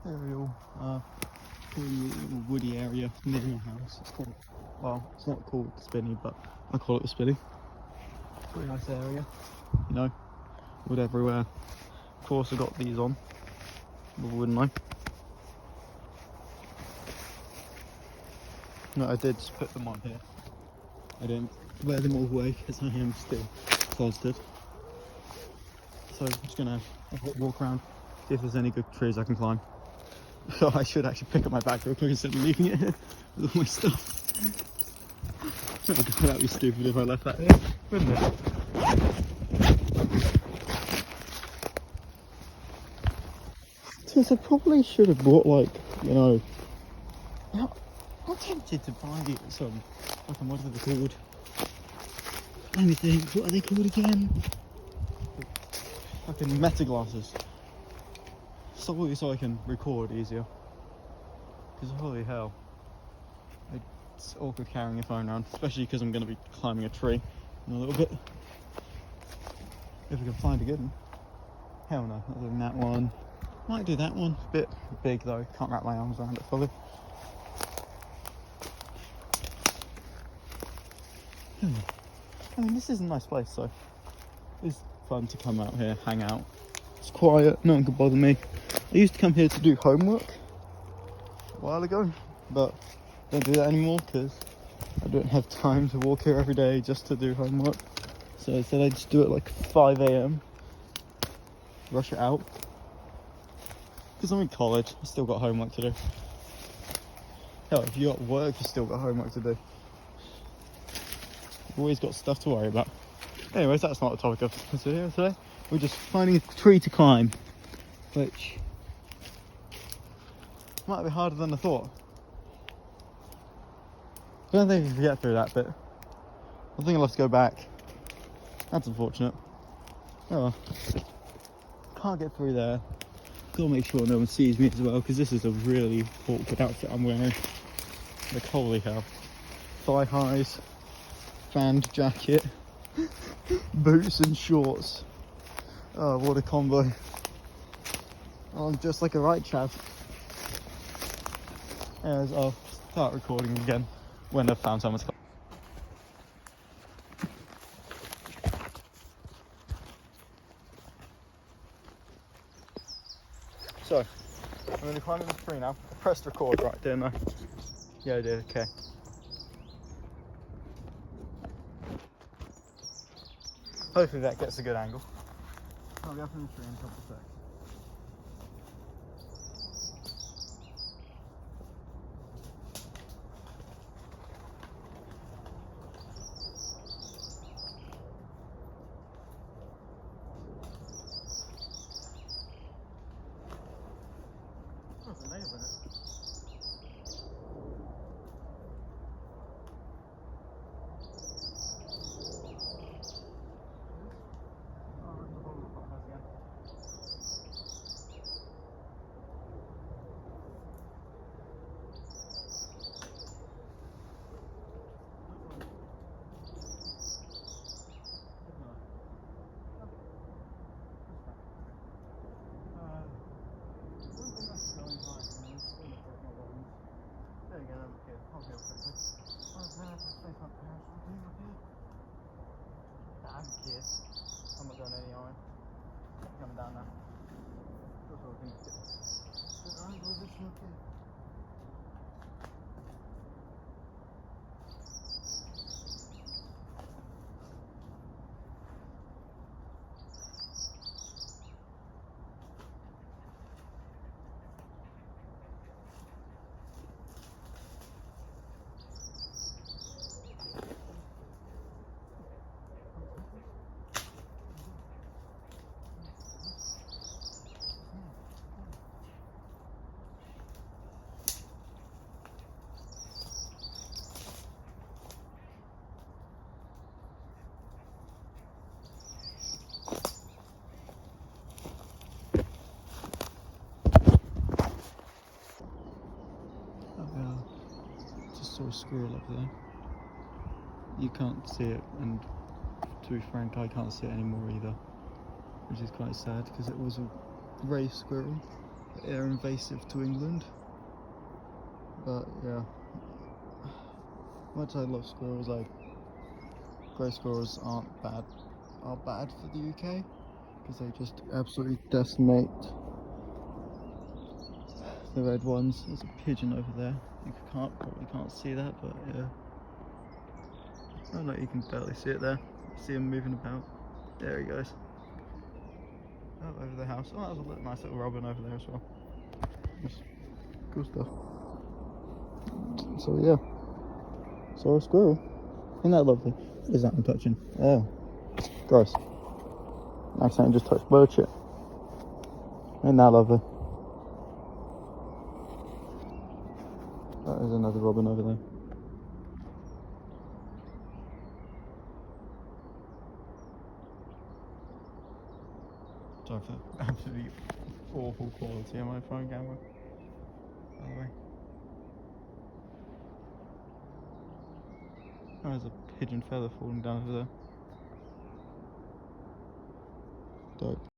aerial, woody area near my house. It's called, well, it's not called the Spinney, but I call it the Spinney. Pretty nice area, you know, wood everywhere. Of course I got these on, wouldn't I? No, I did just put them on here. I didn't wear them all the way because I am still closeted. So I'm just gonna walk around, see if there's any good trees I can climb. So I should actually pick up my bag real quick instead of leaving it here with all my stuff. Oh God, that'd be stupid if I left that here, wouldn't it? Since I probably should have bought, like, you know, I'm tempted to buy some fucking, what are they called? Let me think, what are they called again? Fucking meta glasses. Solely so I can record easier. Because holy hell, it's awkward carrying a phone around, especially because I'm going to be climbing a tree in a little bit. If I can find a good one. Hell no, not doing that one. Might do that one. Bit big though, can't wrap my arms around it fully. I mean, this is a nice place, so it's fun to come out here, hang out. It's quiet, no one can bother me. I used to come here to do homework a while ago, but I don't do that anymore because I don't have time to walk here every day just to do homework. So I said I'd just do it like 5 AM, rush it out. Because I'm in college, I still got homework to do. Hell, if you got work, you still got homework to do. You've always got stuff to worry about. Anyways, that's not the topic of this video today. We're just finding a tree to climb, which might be harder than I thought. I don't think we can get through that bit. I think I'll have to go back. That's unfortunate. Oh well. Can't get through there. Gotta make sure no one sees me as well, because this is a really awkward outfit I'm wearing. Like, holy hell. Thigh highs, fanned jacket, boots and shorts. Oh, what a combo. Oh, I'm just like a right chav. Anyways, I'll start recording again when I've found someone's car. So, I'm going to climb the tree now. I pressed record right, didn't I? Yeah, I did, okay. Hopefully that gets a good angle. I'll go up in the tree in a couple of seconds. There's a nail in it. I'm not going anywhere. Coming down now. Just sort of things get. Just saw a squirrel up there. You can't see it, and to be frank, I can't see it anymore either, which is quite sad because it was a grey squirrel. They're invasive to England. But yeah, much I love squirrels, grey squirrels are bad for the UK because they just absolutely decimate the red ones. There's a pigeon over there. You probably can't see that, but yeah. Oh no, you can barely see it there. See him moving about. There he goes. Oh, over the house. Oh, there's a nice little robin over there as well. That's cool stuff. So yeah, saw a squirrel. Isn't that lovely? What is that I'm touching? Oh, gross. I accidentally just touched bird shit. Isn't that lovely? There's another robin over there. Sorry for the absolutely awful quality on my phone camera, by the way. Oh, there's a pigeon feather falling down over there. Dope.